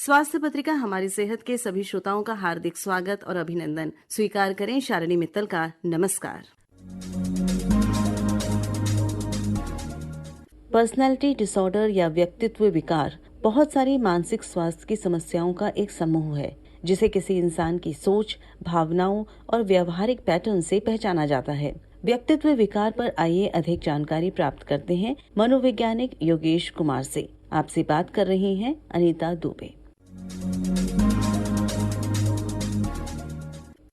स्वास्थ्य पत्रिका हमारी सेहत के सभी श्रोताओं का हार्दिक स्वागत और अभिनंदन। स्वीकार करें शालिनी मित्तल का नमस्कार। पर्सनैलिटी डिसऑर्डर या व्यक्तित्व विकार बहुत सारी मानसिक स्वास्थ्य की समस्याओं का एक समूह है जिसे किसी इंसान की सोच, भावनाओं और व्यवहारिक पैटर्न से पहचाना जाता है। व्यक्तित्व विकार पर आइए अधिक जानकारी प्राप्त करते हैं मनोवैज्ञानिक योगेश कुमार से। आपसे बात कर रही हैं अनीता दुबे।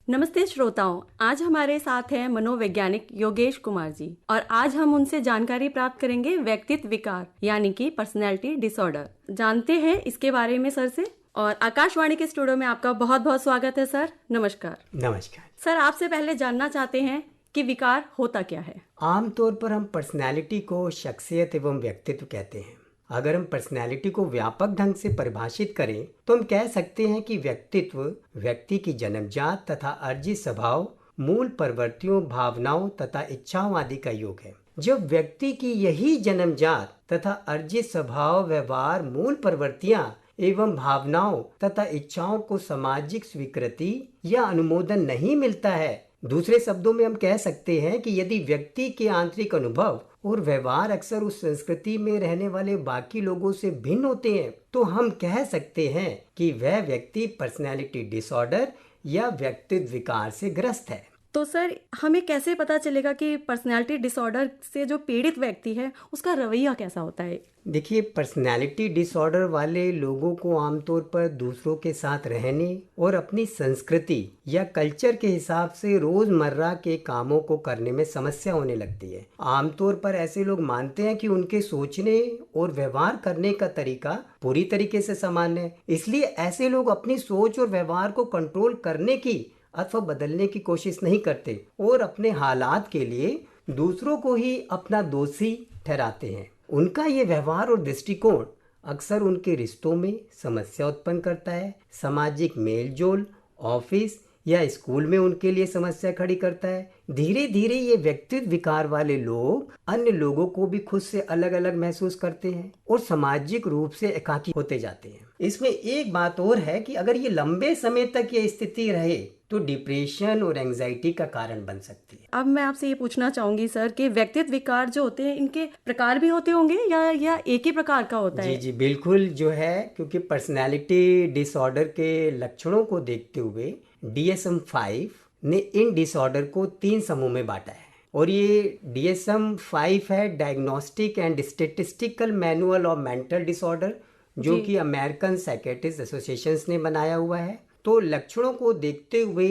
नमस्ते श्रोताओं, आज हमारे साथ हैं मनोवैज्ञानिक योगेश कुमार जी और आज हम उनसे जानकारी प्राप्त करेंगे व्यक्तित्व विकार यानी कि पर्सनैलिटी डिसऑर्डर। जानते हैं इसके बारे में सर से। और आकाशवाणी के स्टूडियो में आपका बहुत बहुत स्वागत है सर। नमस्कार। नमस्कार सर, आपसे पहले जानना चाहते हैं कि विकार होता क्या है। आमतौर पर हम पर्सनैलिटी को शख्सियत एवं व्यक्तित्व कहते हैं। अगर हम पर्सनैलिटी को व्यापक ढंग से परिभाषित करें तो हम कह सकते हैं कि व्यक्तित्व व्यक्ति की जन्मजात तथा अर्जित स्वभाव, मूल प्रवृत्तियों, भावनाओं तथा इच्छाओं आदि का योग है। जब व्यक्ति की यही जन्मजात तथा अर्जित स्वभाव, व्यवहार, मूल प्रवृत्तियां एवं भावनाओं तथा इच्छाओं को सामाजिक स्वीकृति या अनुमोदन नहीं मिलता है, दूसरे शब्दों में हम कह सकते हैं कि यदि व्यक्ति के आंतरिक अनुभव और व्यवहार अक्सर उस संस्कृति में रहने वाले बाकी लोगों से भिन्न होते हैं, तो हम कह सकते हैं कि वह व्यक्ति पर्सनैलिटी डिसऑर्डर या व्यक्तित्व विकार से ग्रस्त है। तो सर, हमें कैसे पता चलेगा कि पर्सनैलिटी डिसऑर्डर से जो पीड़ित व्यक्ति है उसका रवैया कैसा होता है? देखिए, पर्सनैलिटी डिसऑर्डर वाले लोगों को आमतौर पर दूसरों के साथ रहने और अपनी संस्कृति या कल्चर के हिसाब से रोजमर्रा के कामों को करने में समस्या होने लगती है। आमतौर पर ऐसे लोग मानते हैं कि उनके सोचने और व्यवहार करने का तरीका पूरी तरीके से सामान्य है, इसलिए ऐसे लोग अपनी सोच और व्यवहार को कंट्रोल करने की अथवा बदलने की कोशिश नहीं करते और अपने हालात के लिए दूसरों को ही अपना दोषी ठहराते हैं। उनका ये व्यवहार और दृष्टिकोण अक्सर उनके रिश्तों में समस्या उत्पन्न करता है, सामाजिक मेलजोल, ऑफिस या स्कूल में उनके लिए समस्या खड़ी करता है। धीरे धीरे ये व्यक्तित्व विकार वाले लोग अन्य लोगों को भी खुद से अलग अलग महसूस करते हैं और सामाजिक रूप से एकाकी होते जाते हैं। इसमें एक बात और है कि अगर ये लंबे समय तक ये स्थिति रहे तो डिप्रेशन और एंजाइटी का कारण बन सकती है। अब मैं आपसे ये पूछना चाहूंगी सर कि व्यक्तित्व विकार जो होते हैं इनके प्रकार भी होते होंगे या एक ही प्रकार का होता है? जी बिल्कुल जो है, क्योंकि पर्सनैलिटी डिसऑर्डर के लक्षणों को देखते हुए DSM-5 ने इन डिसऑर्डर को 3 समूह में बांटा है और ये DSM-5 है diagnostic and statistical manual of mental disorder, जो कि अमेरिकन साइकेट्रिस्ट एसोसिएशन ने बनाया हुआ है। तो लक्षणों को देखते हुए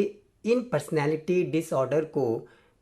इन पर्सनैलिटी डिसऑर्डर को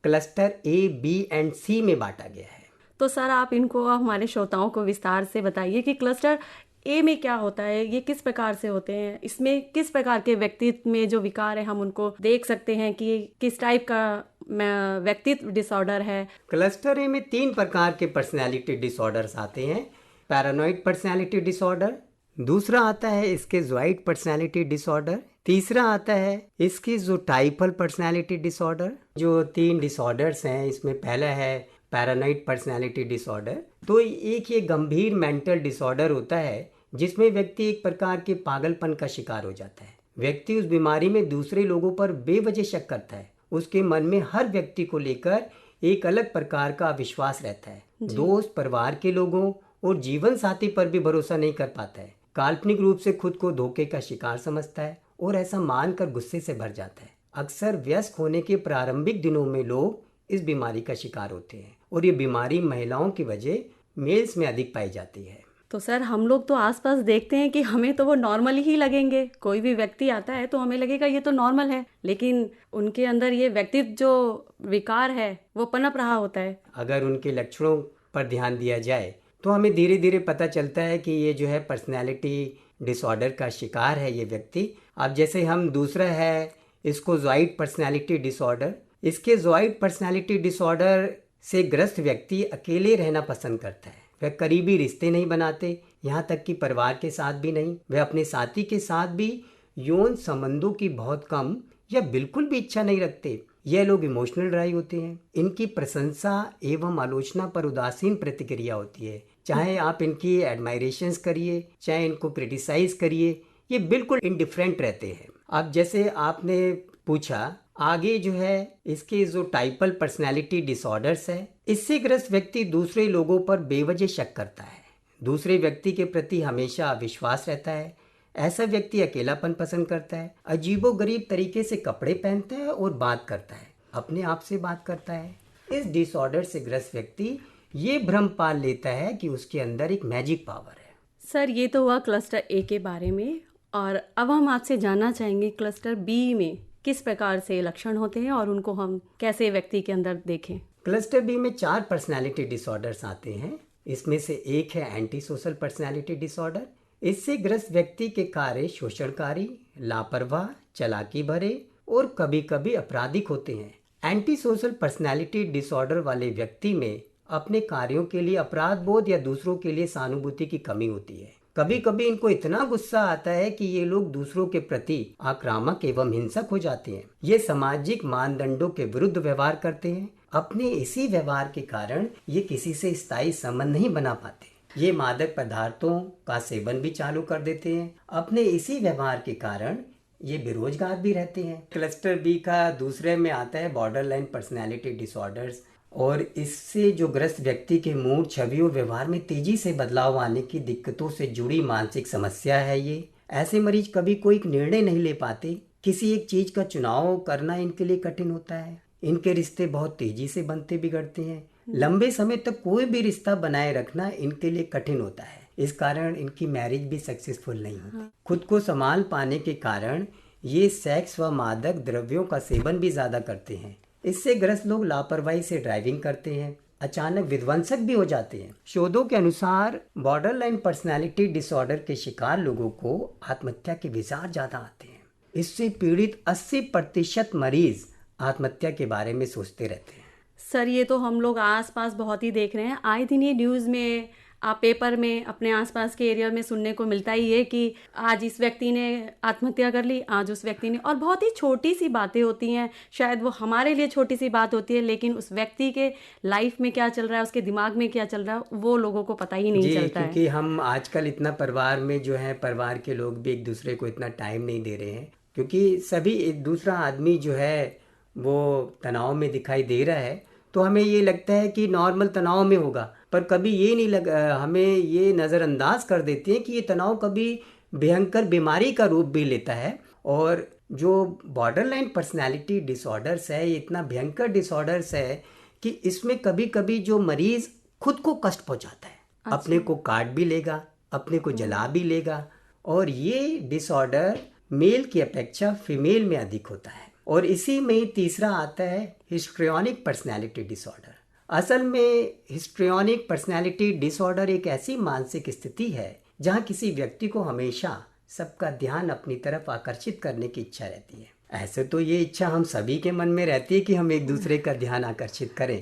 cluster A, B and C में बांटा गया है। तो सर, आप इनको हमारे श्रोताओं को विस्तार से बताइए कि क्लस्टर A में क्या होता है, ये किस प्रकार से होते हैं, इसमें किस प्रकार के व्यक्तित्व में जो विकार है हम उनको देख सकते हैं कि किस टाइप का व्यक्तित्व डिसऑर्डर है। क्लस्टर A में 3 प्रकार के पर्सनैलिटी डिसऑर्डर्स आते हैं। पैरानॉइड पर्सनैलिटी डिसऑर्डर, दूसरा आता है स्किज़ोइड पर्सनैलिटी डिसऑर्डर, तीसरा आता है स्किज़ोटाइपल पर्सनैलिटी डिसऑर्डर। जो 3 डिसऑर्डर्स हैं, इसमें पहला है पैरानॉइड पर्सनैलिटी डिसऑर्डर। तो एक ये गंभीर मेंटल डिसऑर्डर होता है जिसमें व्यक्ति एक प्रकार के पागलपन का शिकार हो जाता है। व्यक्ति उस बीमारी में दूसरे लोगों पर बेवजह शक करता है। उसके मन में हर व्यक्ति को लेकर एक अलग प्रकार का अविश्वास रहता है। दोस्त, परिवार के लोगों और जीवन साथी पर भी भरोसा नहीं कर पाता है। काल्पनिक रूप से खुद को धोखे का शिकार समझता है और ऐसा मानकर गुस्से से भर जाता है। अक्सर वयस्क होने के प्रारंभिक दिनों में लोग इस बीमारी का शिकार होते हैं और ये बीमारी महिलाओं की वजह मेल्स में अधिक पाई जाती है। तो सर, हम लोग तो आसपास देखते हैं कि हमें तो वो नॉर्मल ही लगेंगे। कोई भी व्यक्ति आता है तो हमें लगेगा ये तो नॉर्मल है, लेकिन उनके अंदर ये व्यक्तित्व जो विकार है वो पनप रहा होता है। अगर उनके लक्षणों पर ध्यान दिया जाए तो हमें धीरे धीरे पता चलता है कि ये जो है पर्सनैलिटी डिसऑर्डर का शिकार है ये व्यक्ति। अब जैसे हम दूसरा है schizoid personality disorder. Schizoid personality disorder से ग्रस्त व्यक्ति अकेले रहना पसंद करता है। वह करीबी रिश्ते नहीं बनाते, यहाँ तक कि परिवार के साथ भी नहीं। वह अपने साथी के साथ भी यौन संबंधों की बहुत कम या बिल्कुल भी इच्छा नहीं रखते। यह लोग इमोशनल ड्राई होते हैं। इनकी प्रशंसा एवं आलोचना पर उदासीन प्रतिक्रिया होती है। चाहे आप इनकी एडमायरेशंस करिए, चाहे इनको क्रिटिसाइज करिए, ये बिल्कुल इंडिफरेंट रहते हैं। अब जैसे आपने पूछा, आगे जो है इसके जो टाइपल पर्सनैलिटी डिसऑर्डर्स है, इससे ग्रस्त व्यक्ति दूसरे लोगों पर बेवजह शक करता है, दूसरे व्यक्ति के प्रति हमेशा अविश्वास रहता है। ऐसा व्यक्ति अकेलापन पसंद करता है, अजीबोगरीब तरीके से कपड़े पहनता है और बात करता है, अपने आप से बात करता है। इस डिसऑर्डर से ग्रस्त व्यक्ति ये भ्रम पाल लेता है कि उसके अंदर एक मैजिक पावर है। सर, ये तो हुआ क्लस्टर ए के बारे में, और अब हम आपसे जानना चाहेंगे क्लस्टर बी में किस प्रकार से लक्षण होते हैं और उनको हम कैसे व्यक्ति के अंदर देखें। क्लस्टर बी में 4 पर्सनालिटी डिसऑर्डर्स आते हैं। इसमें से एक है एंटी सोशल पर्सनालिटी डिसऑर्डर। इससे ग्रस्त व्यक्ति के कार्य शोषणकारी, लापरवाह, चालाकी भरे और कभी कभी आपराधिक होते हैं। एंटी सोशल पर्सनालिटी डिसऑर्डर वाले व्यक्ति में अपने कार्यों के लिए अपराध बोध या दूसरों के लिए सहानुभूति की कमी होती है। कभी कभी इनको इतना गुस्सा आता है कि ये लोग दूसरों के प्रति आक्रामक एवं हिंसक हो जाते हैं। ये सामाजिक मानदंडों के विरुद्ध व्यवहार करते हैं। अपने इसी व्यवहार के कारण ये किसी से स्थायी संबंध नहीं बना पाते। ये मादक पदार्थों का सेवन भी चालू कर देते हैं। अपने इसी व्यवहार के कारण ये बेरोजगार भी रहते हैं। क्लस्टर बी का दूसरे में आता है बॉर्डरलाइन पर्सनैलिटी डिसऑर्डर्स, और इससे जो ग्रस्त व्यक्ति के मूड, छवि और व्यवहार में तेजी से बदलाव आने की दिक्कतों से जुड़ी मानसिक समस्या है ये। ऐसे मरीज कभी कोई निर्णय नहीं ले पाते। किसी एक चीज का चुनाव करना इनके लिए कठिन होता है। इनके रिश्ते बहुत तेजी से बनते बिगड़ते हैं। लंबे समय तक कोई भी रिश्ता बनाए रखना इनके लिए कठिन होता है। इस कारण इनकी मैरिज भी सक्सेसफुल नहीं होती। खुद को संभाल पाने के कारण ये सेक्स व मादक द्रव्यों का सेवन भी ज्यादा करते हैं। इससे ग्रस्त लोग लापरवाही से ड्राइविंग करते हैं, अचानक विध्वंसक भी हो जाते हैं। शोधों के अनुसार बॉर्डरलाइन पर्सनालिटी डिसऑर्डर के शिकार लोगों को आत्महत्या के विचार ज्यादा आते हैं। इससे पीड़ित 80% मरीज आत्महत्या के बारे में सोचते रहते हैं। सर, ये तो हम लोग आसपास बहुत ही देख रहे हैं। आए दिन ये न्यूज़ में, आप पेपर में, अपने आसपास के एरिया में सुनने को मिलता ही है कि आज इस व्यक्ति ने आत्महत्या कर ली, आज उस व्यक्ति ने। और बहुत ही छोटी सी बातें होती हैं, शायद वो हमारे लिए छोटी सी बात होती है, लेकिन उस व्यक्ति के लाइफ में क्या चल रहा है, उसके दिमाग में क्या चल रहा है, वो लोगों को पता ही नहीं चलता है। क्योंकि हम आजकल इतना परिवार में जो है, परिवार के लोग भी एक दूसरे को इतना टाइम नहीं दे रहे हैं, क्योंकि सभी एक दूसरा आदमी जो है वो तनाव में दिखाई दे रहा है। तो हमें ये लगता है कि नॉर्मल तनाव में होगा, पर कभी ये नहीं हमें ये नज़रअंदाज कर देते हैं कि ये तनाव कभी भयंकर बीमारी का रूप भी लेता है। और जो बॉर्डरलाइन पर्सनालिटी डिसऑर्डर्स है, ये इतना भयंकर डिसऑर्डर्स है कि इसमें कभी कभी जो मरीज खुद को कष्ट पहुंचाता है। अपने को काट भी लेगा, अपने को जला भी लेगा। और ये डिसऑर्डर मेल की अपेक्षा फीमेल में अधिक होता है। और इसी में तीसरा आता है हिस्ट्रियोनिक पर्सनैलिटी डिसऑर्डर। असल में हिस्ट्रियोनिक पर्सनैलिटी डिसऑर्डर एक ऐसी मानसिक स्थिति है जहां किसी व्यक्ति को हमेशा सबका ध्यान अपनी तरफ आकर्षित करने की इच्छा रहती है। ऐसे तो ये इच्छा हम सभी के मन में रहती है कि हम एक दूसरे का ध्यान आकर्षित करें।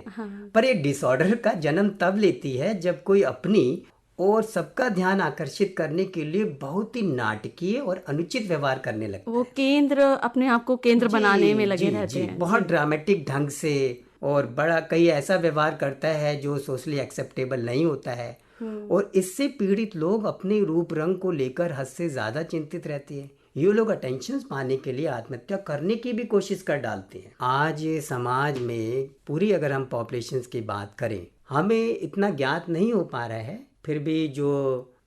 पर ये डिसऑर्डर का जन्म तब लेती है जब कोई अपनी और सबका ध्यान आकर्षित करने के लिए बहुत ही नाटकीय और अनुचित व्यवहार करने लगता है। वो केंद्र, अपने आप को केंद्र बनाने में लगे रहते हैं। बहुत ड्रामेटिक ढंग से और बड़ा कई ऐसा व्यवहार करता है जो सोशली एक्सेप्टेबल नहीं होता है। और इससे पीड़ित लोग अपने रूप रंग को लेकर हद से ज्यादा चिंतित रहते हैं। ये लोग अटेंशन पाने के लिए आत्महत्या करने की भी कोशिश कर डालते हैं। आज समाज में पूरी अगर हम पॉपुलेशन की बात करें, हमें इतना ज्ञात नहीं हो पा रहा है, फिर भी जो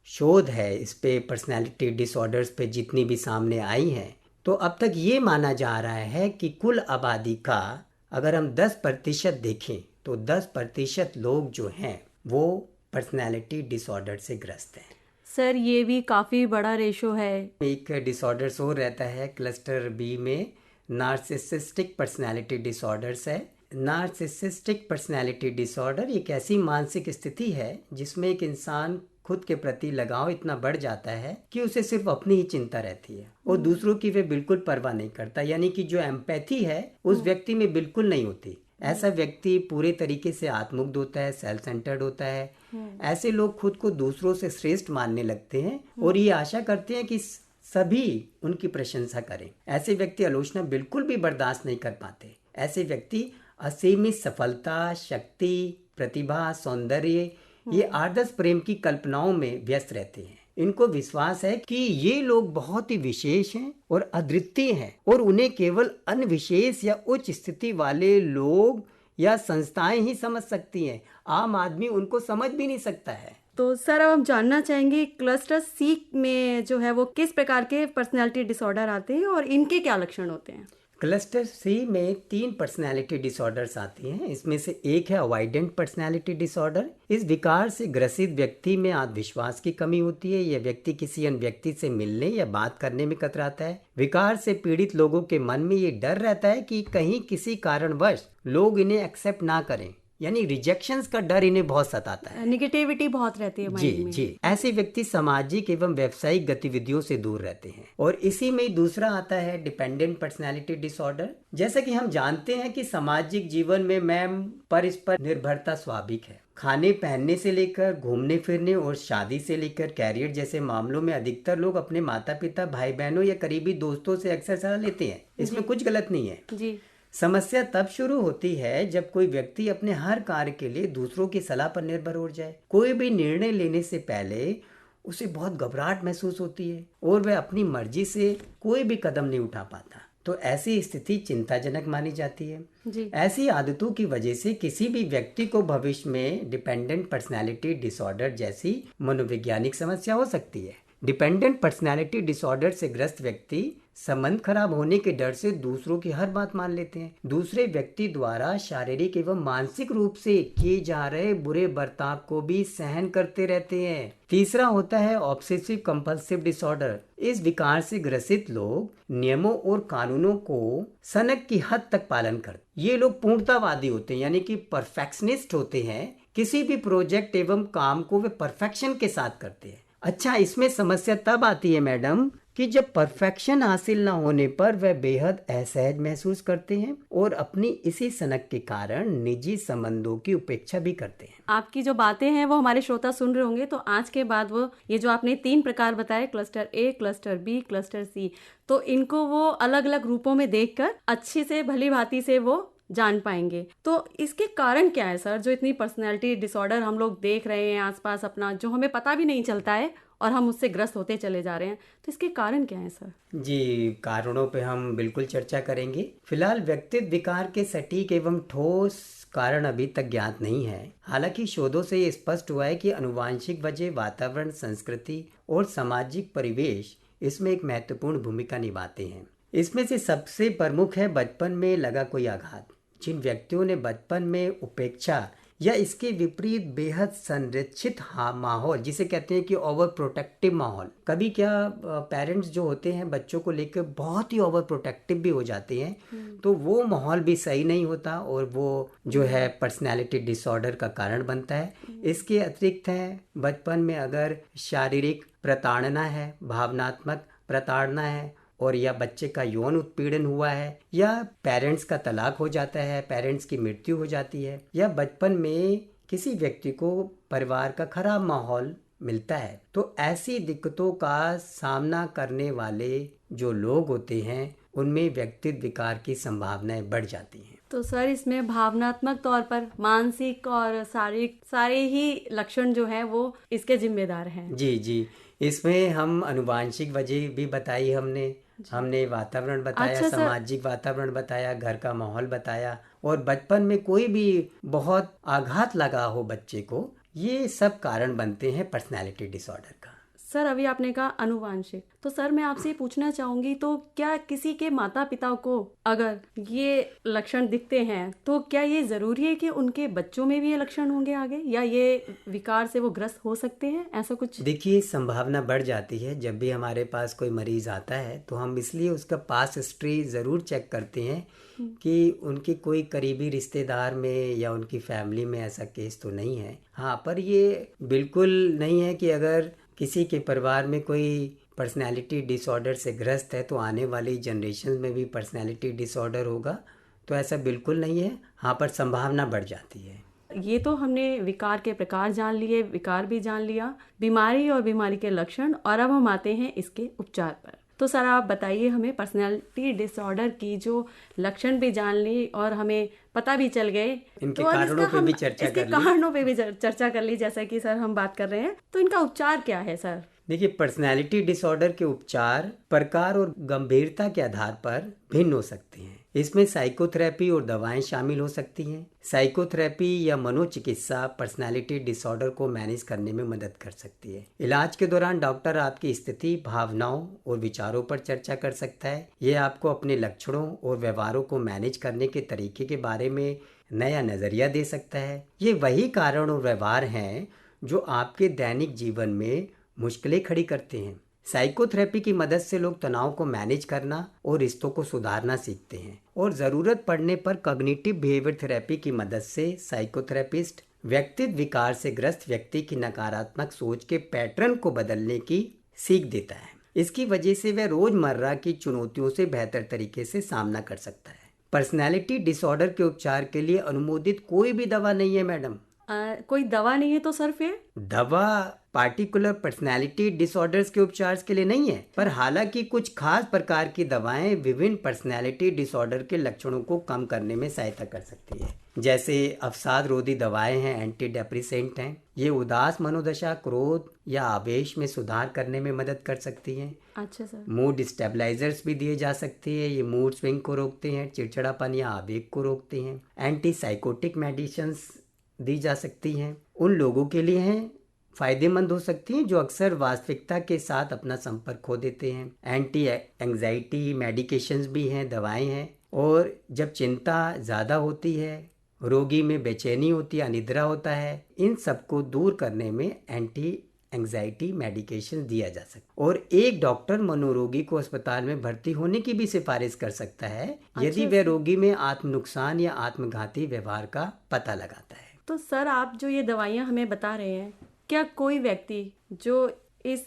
शोध है इस पे पर्सनैलिटी डिसऑर्डर्स पे जितनी भी सामने आई है, तो अब तक ये माना जा रहा है कि कुल आबादी का अगर हम 10% देखें तो 10% लोग जो हैं वो पर्सनैलिटी डिसऑर्डर से ग्रस्त हैं। सर, ये भी काफ़ी बड़ा रेशो है। एक डिसऑर्डर्स और रहता है क्लस्टर बी में, नार्सिसिस्टिक पर्सनैलिटी डिसऑर्डर्स है। नार्सिसिस्टिक पर्सनैलिटी डिसऑर्डर एक ऐसी मानसिक स्थिति है जिसमें एक इंसान खुद के प्रति लगाव इतना बढ़ जाता है कि उसे सिर्फ अपनी ही चिंता रहती है और दूसरों की वे बिल्कुल परवाह नहीं करता। यानी कि जो एम्पैथी है उस व्यक्ति में बिल्कुल नहीं होती। ऐसा व्यक्ति पूरे तरीके से आत्ममुग्ध होता है, सेल्फ सेंटर्ड होता है। ऐसे लोग खुद को दूसरों से श्रेष्ठ मानने लगते हैं और ये आशा करते हैं कि सभी उनकी प्रशंसा करें। ऐसे व्यक्ति आलोचना बिल्कुल भी बर्दाश्त नहीं कर पाते। ऐसे व्यक्ति असीमित सफलता, शक्ति, प्रतिभा, सौंदर्य, ये आदर्श प्रेम की कल्पनाओं में व्यस्त रहते हैं। इनको विश्वास है कि ये लोग बहुत ही विशेष हैं और अद्वितीय हैं और उन्हें केवल अन्य विशेष या उच्च स्थिति वाले लोग या संस्थाएं ही समझ सकती हैं। आम आदमी उनको समझ भी नहीं सकता है। तो सर अब हम जानना चाहेंगे क्लस्टर सी में जो है वो किस प्रकार के पर्सनैलिटी डिसऑर्डर आते हैं और इनके क्या लक्षण होते हैं। क्लस्टर सी में 3 पर्सनैलिटी डिसऑर्डर्स आती हैं। इसमें से एक है अवॉइडेंट पर्सनैलिटी डिसऑर्डर। इस विकार से ग्रसित व्यक्ति में आत्मविश्वास की कमी होती है। यह व्यक्ति किसी अन्य व्यक्ति से मिलने या बात करने में कतराता है। विकार से पीड़ित लोगों के मन में ये डर रहता है कि कहीं किसी कारणवश लोग इन्हें एक्सेप्ट ना करें, यानी रिजेक्शंस का डर इन्हें बहुत सताता है। निगेटिविटी बहुत रहती है माइंड में। जी। ऐसे व्यक्ति सामाजिक एवं व्यावसायिक गतिविधियों से दूर रहते हैं। और इसी में दूसरा आता है डिपेंडेंट पर्सनैलिटी डिसऑर्डर। जैसा कि हम जानते हैं कि सामाजिक जीवन में मैम इस पर निर्भरता स्वाभाविक है। खाने पहनने से लेकर घूमने फिरने और शादी से लेकर कैरियर जैसे मामलों में अधिकतर लोग अपने माता पिता, भाई बहनों या करीबी दोस्तों से अक्सर सलाह लेते हैं। इसमें कुछ गलत नहीं है जी। समस्या तब शुरू होती है जब कोई व्यक्ति अपने हर कार्य के लिए दूसरों की सलाह पर निर्भर हो जाए। कोई भी निर्णय लेने से पहले उसे बहुत घबराहट महसूस होती है और वह अपनी मर्जी से कोई भी कदम नहीं उठा पाता। तो ऐसी स्थिति चिंताजनक मानी जाती है जी। ऐसी आदतों की वजह से किसी भी व्यक्ति को भविष्य में डिपेंडेंट पर्सनैलिटी डिसऑर्डर जैसी मनोवैज्ञानिक समस्या हो सकती है। डिपेंडेंट पर्सनैलिटी डिसऑर्डर से ग्रस्त व्यक्ति संबंध खराब होने के डर से दूसरों की हर बात मान लेते हैं। दूसरे व्यक्ति द्वारा शारीरिक एवं मानसिक रूप से किए जा रहे बुरे बर्ताव को भी सहन करते रहते हैं। तीसरा होता है ऑब्सेसिव कंपल्सिव डिसऑर्डर। इस विकार से ग्रसित लोग नियमों और कानूनों को सनक की हद तक पालन करते। ये लोग पूर्णतावादी होते हैं, यानी कि परफेक्शनिस्ट होते हैं। किसी भी प्रोजेक्ट एवं काम को वे परफेक्शन के साथ करते हैं। अच्छा, इसमें समस्या तब आती है मैडम कि जब परफेक्शन हासिल न होने पर वह बेहद असहज महसूस करते हैं और अपनी इसी सनक के कारण निजी संबंधों की उपेक्षा भी करते हैं। आपकी जो बातें हैं वो हमारे श्रोता सुन रहे होंगे, तो आज के बाद वो ये जो आपने 3 प्रकार बताए, क्लस्टर ए, क्लस्टर बी, क्लस्टर सी, तो इनको वो अलग अलग रूपों में देखकर अच्छी से भली भांति से वो जान पाएंगे। तो इसके कारण क्या है सर, जो इतनी पर्सनैलिटी डिसऑर्डर हम लोग देख रहे हैं आसपास अपना, जो हमें पता भी नहीं चलता है और हम उससे ग्रस्त होते चले जा रहे हैं, तो इसके कारण क्या है सर? जी, कारणों पे हम बिल्कुल चर्चा करेंगे। फिलहाल व्यक्तित्व विकार के सटीक एवं ठोस कारण अभी तक ज्ञात नहीं है। हालांकि शोधों से ये स्पष्ट हुआ है कि अनुवांशिक वजह, वातावरण, संस्कृति और सामाजिक परिवेश इसमें एक महत्वपूर्ण भूमिका निभाते हैं। इसमें से सबसे प्रमुख है बचपन में लगा कोई आघात। जिन व्यक्तियों ने बचपन में उपेक्षा या इसके विपरीत बेहद संरक्षित माहौल, जिसे कहते हैं कि ओवर प्रोटेक्टिव माहौल, कभी क्या पेरेंट्स जो होते हैं बच्चों को लेकर बहुत ही ओवर प्रोटेक्टिव भी हो जाते हैं, तो वो माहौल भी सही नहीं होता और वो जो है पर्सनैलिटी डिसऑर्डर का कारण बनता है। इसके अतिरिक्त है बचपन में अगर शारीरिक प्रताड़ना है, भावनात्मक प्रताड़ना है और या बच्चे का यौन उत्पीड़न हुआ है, या पेरेंट्स का तलाक हो जाता है, पेरेंट्स की मृत्यु हो जाती है, या बचपन में किसी व्यक्ति को परिवार का खराब माहौल मिलता है, तो ऐसी दिक्कतों का सामना करने वाले जो लोग होते हैं उनमें व्यक्तित्व विकार की संभावनाएं बढ़ जाती हैं। तो सर इसमें भावनात्मक तौर पर मानसिक और शारीरिक सारे ही लक्षण जो हैं वो इसके जिम्मेदार हैं। जी, इसमें हम अनुवांशिक वजह भी बताई, हमने वातावरण बताया, अच्छा सामाजिक वातावरण बताया, घर का माहौल बताया, और बचपन में कोई भी बहुत आघात लगा हो बच्चे को, ये सब कारण बनते हैं पर्सनैलिटी डिसऑर्डर का। सर अभी आपने कहा अनुवांशिक, तो सर मैं आपसे पूछना चाहूंगी, तो क्या किसी के माता पिता को अगर ये लक्षण दिखते हैं तो क्या ये जरूरी है कि उनके बच्चों में भी ये लक्षण होंगे आगे, या ये विकार से वो ग्रस्त हो सकते हैं, ऐसा कुछ? देखिए, संभावना बढ़ जाती है। जब भी हमारे पास कोई मरीज आता है तो हम इसलिए उसका पास हिस्ट्री ज़रूर चेक करते हैं कि उनके कोई करीबी रिश्तेदार में या उनकी फैमिली में ऐसा केस तो नहीं है। हाँ, पर ये बिल्कुल नहीं है कि अगर किसी के परिवार में कोई पर्सनैलिटी डिसऑर्डर से ग्रस्त है तो आने वाली जनरेशन में भी पर्सनैलिटी डिसऑर्डर होगा, तो ऐसा बिल्कुल नहीं है। हाँ, पर संभावना बढ़ जाती है। ये तो हमने विकार के प्रकार जान लिए, विकार भी जान लिया, बीमारी और बीमारी के लक्षण, और अब हम आते हैं इसके उपचार पर। तो सर आप बताइए हमें, पर्सनैलिटी डिसऑर्डर की जो लक्षण भी जान ली और हमें पता भी चल गए, इनके तो कारणों पे भी चर्चा कर ली। कारणों पे भी चर्चा कर ली, जैसा कि सर हम बात कर रहे हैं, तो इनका उपचार क्या है सर? देखिए, पर्सनैलिटी डिसऑर्डर के उपचार प्रकार और गंभीरता के आधार पर भिन्न हो सकते हैं। इसमें साइकोथेरेपी और दवाएं शामिल हो सकती हैं। साइकोथेरेपी या मनोचिकित्सा पर्सनैलिटी डिसऑर्डर को मैनेज करने में मदद कर सकती है। इलाज के दौरान डॉक्टर आपकी स्थिति, भावनाओं और विचारों पर चर्चा कर सकता है। यह आपको अपने लक्षणों और व्यवहारों को मैनेज करने के तरीके के बारे में नया नज़रिया दे सकता है। ये वही कारण और व्यवहार हैं जो आपके दैनिक जीवन में मुश्किलें खड़ी करते हैं। साइकोथेरेपी की मदद से लोग तनाव को मैनेज करना और रिश्तों को सुधारना सीखते हैं, और ज़रूरत पड़ने पर कॉग्निटिव बिहेवियर थेरेपी की मदद से साइकोथेरेपिस्ट व्यक्तित्व विकार से ग्रस्त व्यक्ति की नकारात्मक सोच के पैटर्न को बदलने की सीख देता है। इसकी वजह से वह रोजमर्रा की चुनौतियों से बेहतर तरीके से सामना कर सकता है। पर्सनैलिटी डिसऑर्डर के उपचार के लिए अनुमोदित कोई भी दवा नहीं है मैडम। कोई दवा नहीं है तो सर फिर? दवा पार्टिकुलर पर्सनैलिटी डिसऑर्डर्स के उपचार के लिए नहीं है, पर हालांकि कुछ खास प्रकार की दवाएं विभिन्न पर्सनैलिटी डिसऑर्डर के लक्षणों को कम करने में सहायता कर सकती है। जैसे अवसाद रोधी दवाएं हैं, एंटी डिप्रेसेंट हैं। ये उदास मनोदशा, क्रोध या आवेश में सुधार करने में मदद कर सकती हैं। अच्छा सर। मूड स्टेबलाइजर्स भी दिए जा सकते हैं। ये मूड स्विंग को रोकते हैं, चिड़चिड़ापन या आवेग को रोकते हैं। एंटी साइकोटिक मेडिसिन्स दी जा सकती हैं। उन लोगों के लिए हैं फायदेमंद हो सकती हैं जो अक्सर वास्तविकता के साथ अपना संपर्क खो देते हैं। एंटी एंजाइटी मेडिकेशंस भी हैं, दवाएं हैं। और जब चिंता ज़्यादा होती है, रोगी में बेचैनी होती है, अनिद्रा होता है, इन सबको दूर करने में एंटी एंजाइटी मेडिकेशन दिया जा सकता है। और एक डॉक्टर मनोरोगी को अस्पताल में भर्ती होने की भी सिफारिश कर सकता है यदि वह रोगी में आत्म नुकसान या आत्मघाती व्यवहार का पता लगाता है। तो सर, आप जो ये दवाइयाँ हमें बता रहे हैं, क्या कोई व्यक्ति जो इस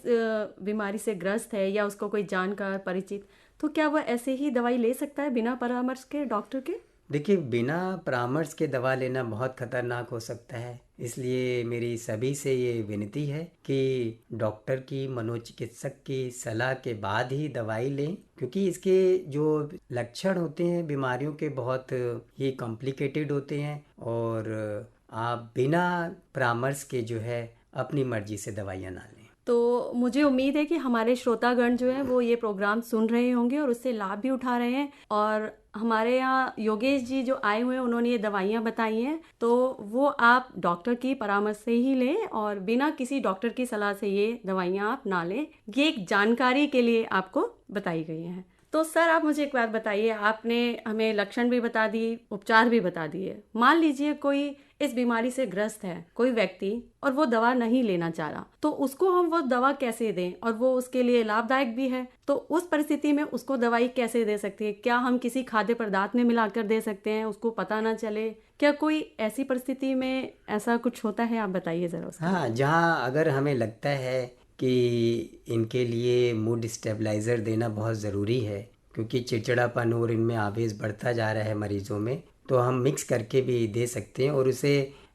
बीमारी से ग्रस्त है या उसको कोई जानकार, परिचित, तो क्या वह ऐसे ही दवाई ले सकता है बिना परामर्श के डॉक्टर के? देखिए, बिना परामर्श के दवा लेना बहुत खतरनाक हो सकता है। इसलिए मेरी सभी से ये विनती है कि डॉक्टर की, मनोचिकित्सक की सलाह के बाद ही दवाई लें, क्योंकि इसके जो लक्षण होते हैं बीमारियों के बहुत ही कॉम्प्लिकेटेड होते हैं, और आप बिना परामर्श के जो है अपनी मर्जी से दवाइयाँ ना लें। तो मुझे उम्मीद है कि हमारे श्रोतागण जो हैं वो ये प्रोग्राम सुन रहे होंगे और उससे लाभ भी उठा रहे हैं। और हमारे यहाँ योगेश जी जो आए हुए हैं, उन्होंने ये दवाइयाँ बताई हैं, तो वो आप डॉक्टर की परामर्श से ही लें और बिना किसी डॉक्टर की सलाह से ये दवाइयाँ आप ना लें। ये एक जानकारी के लिए आपको बताई गई हैं। तो सर, आप मुझे एक बात बताइए, आपने हमें लक्षण भी बता दिए, उपचार भी बता दिए। मान लीजिए कोई इस बीमारी से ग्रस्त है, कोई व्यक्ति, और वो दवा नहीं लेना चाह रहा, तो उसको हम वो दवा कैसे दें और वो उसके लिए लाभदायक भी है, तो उस परिस्थिति में उसको दवाई कैसे दे सकते हैं? क्या हम किसी खाद्य पदार्थ में मिलाकर दे सकते हैं, उसको पता ना चले? क्या कोई ऐसी परिस्थिति में ऐसा कुछ होता है? आप बताइए जरा। हाँ, जहाँ अगर हमें लगता है कि इनके लिए मूड स्टेबलाइज़र देना बहुत ज़रूरी है, क्योंकि चिड़चिड़ापन और इनमें आवेश बढ़ता जा रहा है मरीज़ों में, तो हम मिक्स करके भी दे सकते हैं और उसे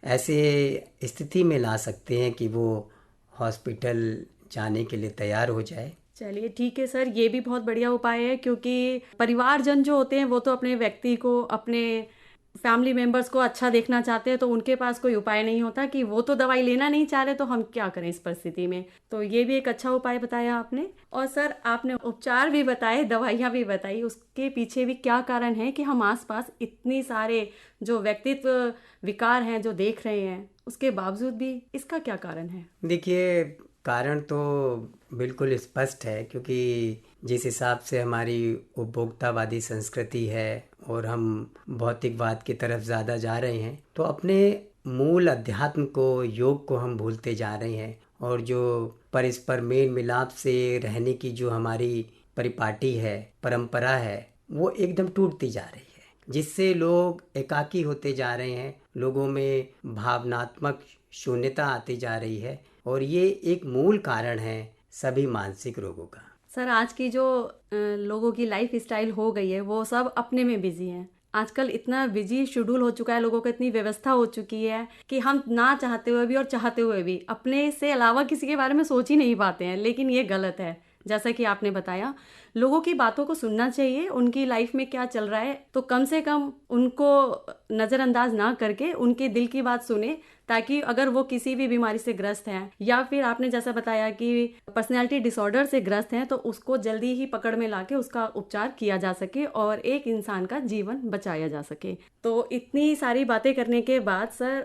ऐसे स्थिति में ला सकते हैं कि वो हॉस्पिटल जाने के लिए तैयार हो जाए। चलिए ठीक है सर, ये भी बहुत बढ़िया उपाय है, क्योंकि परिवारजन जो होते हैं वो तो अपने व्यक्ति को, अपने फैमिली मेंबर्स को अच्छा देखना चाहते हैं, तो उनके पास कोई उपाय नहीं होता कि वो तो दवाई लेना नहीं चाह रहे, तो हम क्या करें इस परिस्थिति में। तो ये भी एक अच्छा उपाय बताया आपने। और सर, आपने उपचार भी बताए, दवाइयाँ भी बताई, उसके पीछे भी क्या कारण है कि हम आसपास इतनी सारे जो व्यक्तित्व विकार हैं जो देख रहे हैं, उसके बावजूद भी इसका क्या कारण है? देखिए, कारण तो बिल्कुल स्पष्ट है, क्योंकि जिस हिसाब से हमारी उपभोक्तावादी संस्कृति है और हम भौतिकवाद की तरफ ज़्यादा जा रहे हैं, तो अपने मूल अध्यात्म को, योग को हम भूलते जा रहे हैं। और जो परस्पर मेल मिलाप से रहने की जो हमारी परिपाटी है, परंपरा है, वो एकदम टूटती जा रही है, जिससे लोग एकाकी होते जा रहे हैं, लोगों में भावनात्मक शून्यता आती जा रही है, और ये एक मूल कारण है सभी मानसिक रोगों का। सर, आज की जो लोगों की लाइफ स्टाइल हो गई है, वो सब अपने में बिजी हैं। आजकल इतना बिजी शेड्यूल हो चुका है, लोगों को इतनी व्यवस्था हो चुकी है कि हम ना चाहते हुए भी और चाहते हुए भी अपने से अलावा किसी के बारे में सोच ही नहीं पाते हैं। लेकिन ये गलत है। जैसा कि आपने बताया, लोगों की बातों को सुनना चाहिए, उनकी लाइफ में क्या चल रहा है तो कम से कम उनको नज़रअंदाज ना करके उनके दिल की बात सुने, ताकि अगर वो किसी भी बीमारी से ग्रस्त हैं या फिर आपने जैसा बताया कि पर्सनैलिटी डिसऑर्डर से ग्रस्त हैं तो उसको जल्दी ही पकड़ में लाके उसका उपचार किया जा सके और एक इंसान का जीवन बचाया जा सके। तो इतनी सारी बातें करने के बाद सर,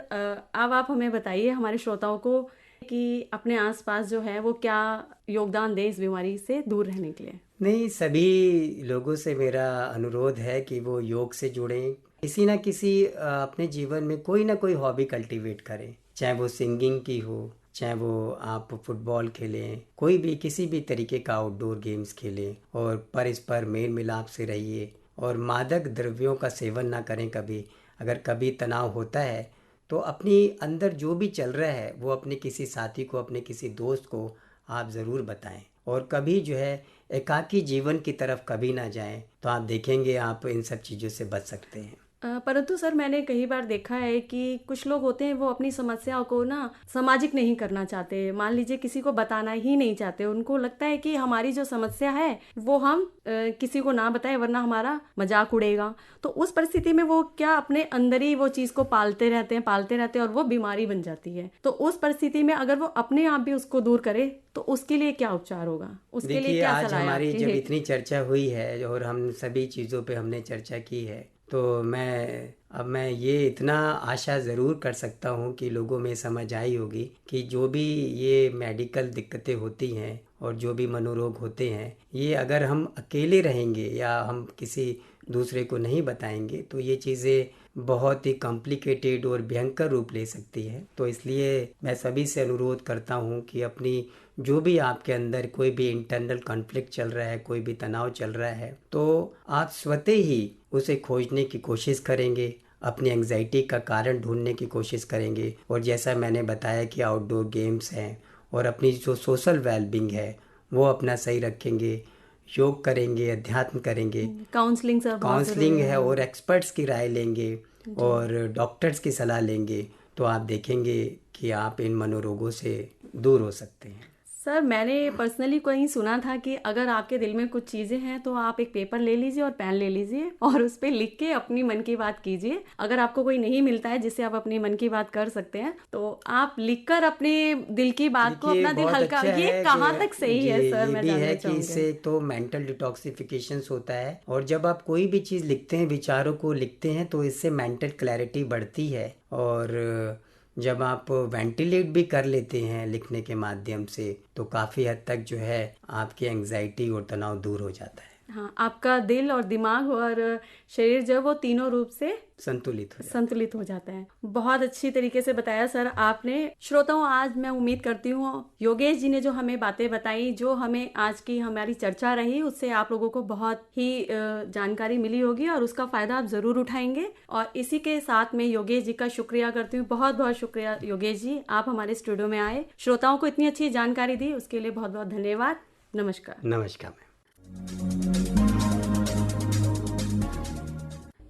अब आप हमें बताइए हमारे श्रोताओं को कि अपने आसपास जो है वो क्या योगदान दें इस बीमारी से दूर रहने के लिए। नहीं, सभी लोगों से मेरा अनुरोध है कि वो योग से जुड़ें, किसी ना किसी अपने जीवन में कोई ना कोई हॉबी कल्टीवेट करें, चाहे वो सिंगिंग की हो, चाहे वो आप फुटबॉल खेलें, कोई भी किसी भी तरीके का आउटडोर गेम्स खेलें, और परस्पर मेल मिलाप से रहिए और मादक द्रव्यों का सेवन ना करें कभी। अगर कभी तनाव होता है तो अपनी अंदर जो भी चल रहा है वो अपने किसी साथी को, अपने किसी दोस्त को आप ज़रूर बताएं, और कभी जो है एकाकी जीवन की तरफ कभी ना जाएं, तो आप देखेंगे आप इन सब चीज़ों से बच सकते हैं। परंतु सर, मैंने कई बार देखा है कि कुछ लोग होते हैं वो अपनी समस्याओं को ना सामाजिक नहीं करना चाहते, मान लीजिए किसी को बताना ही नहीं चाहते। उनको लगता है कि हमारी जो समस्या है वो हम किसी को ना बताएं वरना हमारा मजाक उड़ेगा। तो उस परिस्थिति में वो क्या अपने अंदर ही वो चीज़ को पालते रहते हैं और वो बीमारी बन जाती है। तो उस परिस्थिति में अगर वो अपने आप भी उसको दूर करे तो उसके लिए क्या उपचार होगा, उसके लिए देखिए, क्या आज सलाह है हमारी आपकी? जब इतनी चर्चा हुई है और हम सभी चीज़ों पे हमने चर्चा की है, तो मैं ये इतना आशा ज़रूर कर सकता हूँ कि लोगों में समझ आई होगी कि जो भी ये मेडिकल दिक्कतें होती हैं और जो भी मनोरोग होते हैं, ये अगर हम अकेले रहेंगे या हम किसी दूसरे को नहीं बताएंगे तो ये चीज़ें बहुत ही कॉम्प्लिकेटेड और भयंकर रूप ले सकती है। तो इसलिए मैं सभी से अनुरोध करता हूँ कि अपनी जो भी आपके अंदर कोई भी इंटरनल कॉन्फ्लिक्ट चल रहा है, कोई भी तनाव चल रहा है, तो आप स्वतः ही उसे खोजने की कोशिश करेंगे, अपनी एंग्जाइटी का कारण ढूंढने की कोशिश करेंगे, और जैसा मैंने बताया कि आउटडोर गेम्स हैं और अपनी जो सोशल वेलबींग है वो अपना सही रखेंगे, योग करेंगे, अध्यात्म करेंगे, काउंसलिंग सर बहुत जरूरी काउंसलिंग है है। और एक्सपर्ट्स की राय लेंगे और डॉक्टर्स की सलाह लेंगे, तो आप देखेंगे कि आप इन मनोरोगों से दूर हो सकते हैं। सर, मैंने पर्सनली कहीं सुना था कि अगर आपके दिल में कुछ चीज़ें हैं तो आप एक पेपर ले लीजिए और पेन ले लीजिए और उस पर लिख के अपनी मन की बात कीजिए। अगर आपको कोई नहीं मिलता है जिससे आप अपनी मन की बात कर सकते हैं तो आप लिखकर अपने दिल की बात को, देखिए, अपना दिल बहुत हल्का, अच्छा ये है कहाँ कि तक सही है सर, ये मैं भी जानना है कि चाहूँगी। इससे तो मेंटल डिटॉक्सिफिकेशन होता है, और जब आप कोई भी चीज़ लिखते हैं, विचारों को लिखते हैं, तो इससे मेंटल क्लैरिटी बढ़ती है, और जब आप वेंटिलेट भी कर लेते हैं लिखने के माध्यम से तो काफ़ी हद तक जो है आपकी एंग्जाइटी और तनाव दूर हो जाता है, हाँ, आपका दिल और दिमाग और शरीर जो है वो तीनों रूप से संतुलित हो जाता है। बहुत अच्छी तरीके से बताया सर आपने। श्रोताओं, आज मैं उम्मीद करती हूँ योगेश जी ने जो हमें बातें बताई, जो हमें आज की हमारी चर्चा रही, उससे आप लोगों को बहुत ही जानकारी मिली होगी और उसका फायदा आप जरूर उठाएंगे। और इसी के साथ में योगेश जी का शुक्रिया करती हूँ। बहुत बहुत शुक्रिया योगेश जी, आप हमारे स्टूडियो में आए, श्रोताओं को इतनी अच्छी जानकारी दी, उसके लिए बहुत बहुत धन्यवाद। नमस्कार। नमस्कार।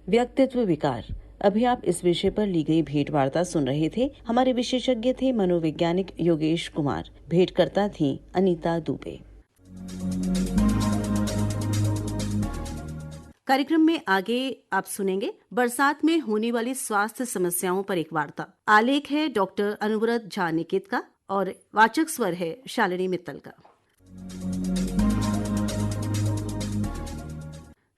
व्यक्तित्व विकार, अभी आप इस विषय पर ली गई भेंट वार्ता सुन रहे थे। हमारे विशेषज्ञ थे मनोवैज्ञानिक योगेश कुमार, भेंटकर्ता थी अनीता दुबे। कार्यक्रम में आगे आप सुनेंगे बरसात में होने वाली स्वास्थ्य समस्याओं पर एक वार्ता। आलेख है डॉक्टर अनुव्रत झा निकेत का और वाचक स्वर है शालिनी मित्तल का।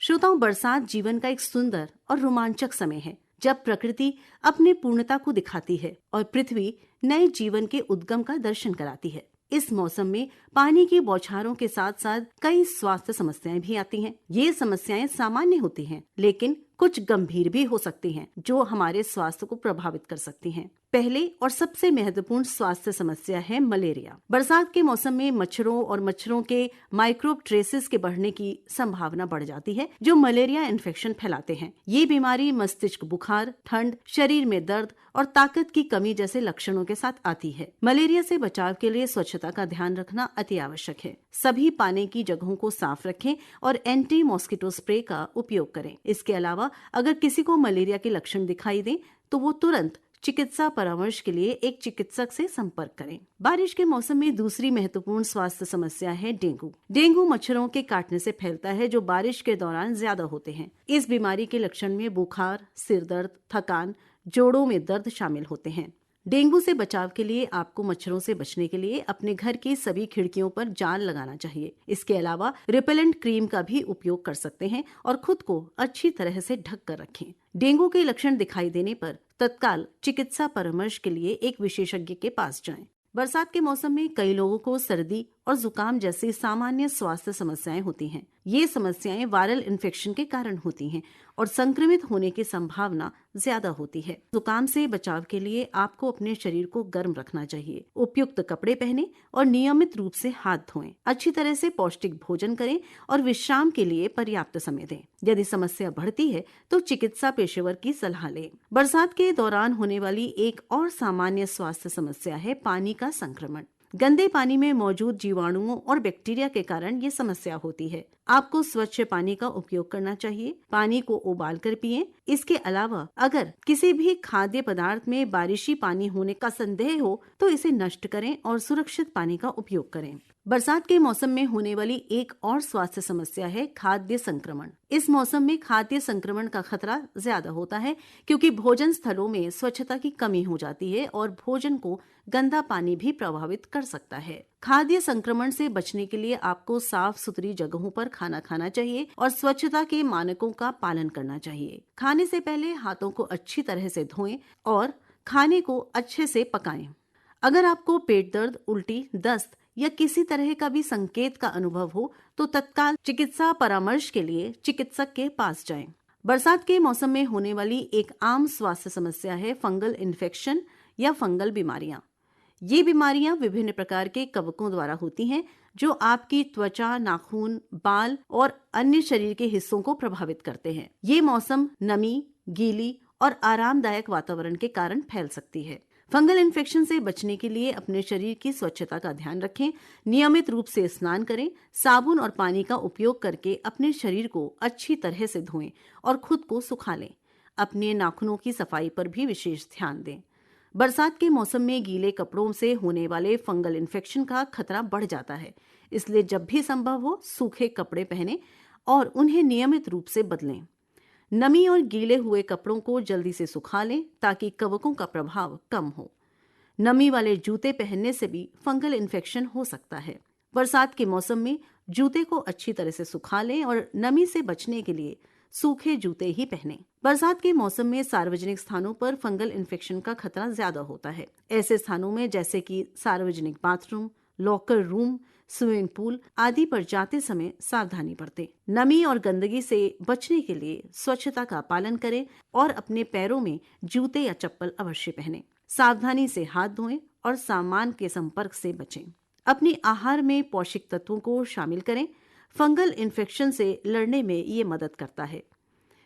श्रोताओं, बरसात जीवन का एक सुंदर और रोमांचक समय है जब प्रकृति अपने पूर्णता को दिखाती है और पृथ्वी नए जीवन के उद्गम का दर्शन कराती है। इस मौसम में पानी की बौछारों के साथ साथ कई स्वास्थ्य समस्याएं भी आती हैं। ये समस्याएं सामान्य होती हैं, लेकिन कुछ गंभीर भी हो सकती हैं, जो हमारे स्वास्थ्य को प्रभावित कर सकती हैं। पहले और सबसे महत्वपूर्ण स्वास्थ्य समस्या है मलेरिया। बरसात के मौसम में मच्छरों और मच्छरों के माइक्रोब ट्रेसेस के बढ़ने की संभावना बढ़ जाती है, जो मलेरिया इन्फेक्शन फैलाते हैं। ये बीमारी मस्तिष्क बुखार, ठंड, शरीर में दर्द और ताकत की कमी जैसे लक्षणों के साथ आती है। मलेरिया से बचाव के लिए स्वच्छता का ध्यान रखना अति आवश्यक है। सभी पानी की जगहों को साफ रखें और एंटी मॉस्किटो स्प्रे का उपयोग करें। इसके अलावा अगर किसी को मलेरिया के लक्षण दिखाई दें तो वो तुरंत चिकित्सा परामर्श के लिए एक चिकित्सक से संपर्क करें। बारिश के मौसम में दूसरी महत्वपूर्ण स्वास्थ्य समस्या है डेंगू। डेंगू मच्छरों के काटने से फैलता है जो बारिश के दौरान ज्यादा होते हैं। इस बीमारी के लक्षण में बुखार, सिर दर्द, थकान, जोड़ों में दर्द शामिल होते हैं। डेंगू से बचाव के लिए आपको मच्छरों से बचने के लिए अपने घर की सभी खिड़कियों पर जाल लगाना चाहिए। इसके अलावा रिपेलेंट क्रीम का भी उपयोग कर सकते हैं और खुद को अच्छी तरह से ढक कर रखें। डेंगू के लक्षण दिखाई देने पर तत्काल चिकित्सा परामर्श के लिए एक विशेषज्ञ के पास जाएं। बरसात के मौसम में कई लोगों को सर्दी और जुकाम जैसी सामान्य स्वास्थ्य समस्याएं होती हैं। ये समस्याएं वायरल इन्फेक्शन के कारण होती हैं और संक्रमित होने की संभावना ज्यादा होती है। जुकाम से बचाव के लिए आपको अपने शरीर को गर्म रखना चाहिए। उपयुक्त कपड़े पहने और नियमित रूप से हाथ धोएं। अच्छी तरह से पौष्टिक भोजन करें और विश्राम के लिए पर्याप्त समय दें। यदि समस्या बढ़ती है तो चिकित्सा पेशेवर की सलाह लें। बरसात के दौरान होने वाली एक और सामान्य स्वास्थ्य समस्या है पानी का संक्रमण। गंदे पानी में मौजूद जीवाणुओं और बैक्टीरिया के कारण ये समस्या होती है। आपको स्वच्छ पानी का उपयोग करना चाहिए। पानी को उबाल कर पिएं। इसके अलावा अगर किसी भी खाद्य पदार्थ में बारिशी पानी होने का संदेह हो तो इसे नष्ट करें और सुरक्षित पानी का उपयोग करें। बरसात के मौसम में होने वाली एक और स्वास्थ्य समस्या है खाद्य संक्रमण। इस मौसम में खाद्य संक्रमण का खतरा ज्यादा होता है क्योंकि भोजन स्थलों में स्वच्छता की कमी हो जाती है और भोजन को गंदा पानी भी प्रभावित कर सकता है। खाद्य संक्रमण से बचने के लिए आपको साफ सुथरी जगहों पर खाना खाना चाहिए और स्वच्छता के मानकों का पालन करना चाहिए। खाने से पहले हाथों को अच्छी तरह से धोएं और खाने को अच्छे से पकाएं। अगर आपको पेट दर्द, उल्टी, दस्त या किसी तरह का भी संकेत का अनुभव हो तो तत्काल चिकित्सा परामर्श के लिए चिकित्सक के पास जाएं। बरसात के मौसम में होने वाली एक आम स्वास्थ्य समस्या है फंगल इन्फेक्शन या फंगल बीमारियां। ये बीमारियां विभिन्न प्रकार के कवकों द्वारा होती हैं जो आपकी त्वचा, नाखून, बाल और अन्य शरीर के हिस्सों को प्रभावित करते हैं। ये मौसम नमी, गीली और आरामदायक वातावरण के कारण फैल सकती है। फंगल इन्फेक्शन से बचने के लिए अपने शरीर की स्वच्छता का ध्यान रखें। नियमित रूप से स्नान करें। साबुन और पानी का उपयोग करके अपने शरीर को अच्छी तरह से धोएं और खुद को सुखा लें। अपने नाखूनों की सफाई पर भी विशेष ध्यान दें। बरसात के मौसम में गीले कपड़ों से होने वाले फंगल इन्फेक्शन का खतरा बढ़ जाता है, इसलिए जब भी संभव हो सूखे कपड़े पहनें और उन्हें नियमित रूप से बदलें। नमी और गीले हुए कपड़ों को जल्दी से सुखा लें ताकि कवकों का प्रभाव कम हो। नमी वाले जूते पहनने से भी फंगल इन्फेक्शन हो सकता है। बरसात के मौसम में जूते को अच्छी तरह से सुखा लें और नमी से बचने के लिए सूखे जूते ही पहनें। बरसात के मौसम में सार्वजनिक स्थानों पर फंगल इन्फेक्शन का खतरा ज्यादा होता है। ऐसे स्थानों में जैसे कि सार्वजनिक bathroom, locker room, swimming pool आदि पर जाते समय सावधानी बरतें। नमी और गंदगी से बचने के लिए स्वच्छता का पालन करें और अपने पैरों में जूते या चप्पल अवश्य पहनें। सावधानी से हाथ धोएं और सामान के संपर्क से बचें। अपने आहार में पौष्टिक तत्वों को शामिल करें। फंगल इन्फेक्शन से लड़ने में ये मदद करता है।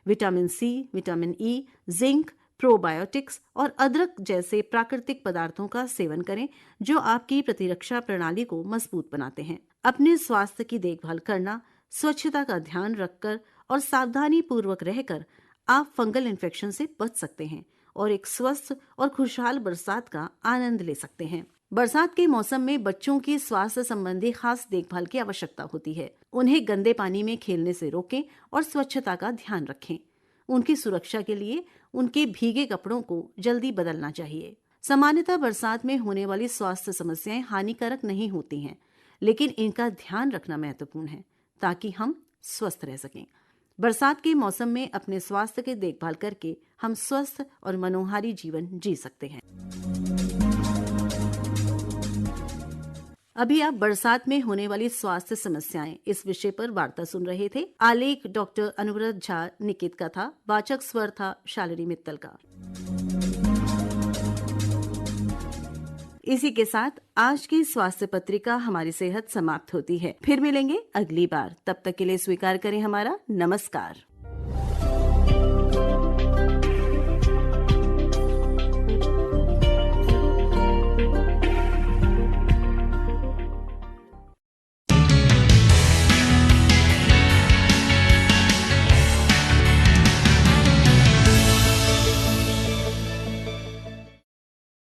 Vitamin C, vitamin E, zinc, probiotics और अदरक जैसे प्राकृतिक पदार्थों का सेवन करें जो आपकी प्रतिरक्षा प्रणाली को मजबूत बनाते हैं। अपने स्वास्थ्य की देखभाल करना, स्वच्छता का ध्यान रखकर और सावधानी पूर्वक रहकर आप फंगल इन्फेक्शन से बच सकते हैं और एक स्वस्थ और खुशहाल बरसात का आनंद ले सकते हैं। बरसात के मौसम में बच्चों की स्वास्थ्य संबंधी खास देखभाल की आवश्यकता होती है। उन्हें गंदे पानी में खेलने से रोकें और स्वच्छता का ध्यान रखें। उनकी सुरक्षा के लिए उनके भीगे कपड़ों को जल्दी बदलना चाहिए। सामान्यतः बरसात में होने वाली स्वास्थ्य समस्याएं हानिकारक नहीं होती हैं, लेकिन इनका ध्यान रखना महत्वपूर्ण है ताकि हम स्वस्थ रह सकें। बरसात के मौसम में अपने स्वास्थ्य की देखभाल करके हम स्वस्थ और मनोहारी जीवन जी सकते हैं। अभी आप बरसात में होने वाली स्वास्थ्य समस्याएं इस विषय पर वार्ता सुन रहे थे। आलेख डॉक्टर अनुव्रत झा निकित का था। वाचक स्वर था शालिनी मित्तल का। इसी के साथ आज की स्वास्थ्य पत्रिका हमारी सेहत समाप्त होती है। फिर मिलेंगे अगली बार। तब तक के लिए स्वीकार करें हमारा नमस्कार।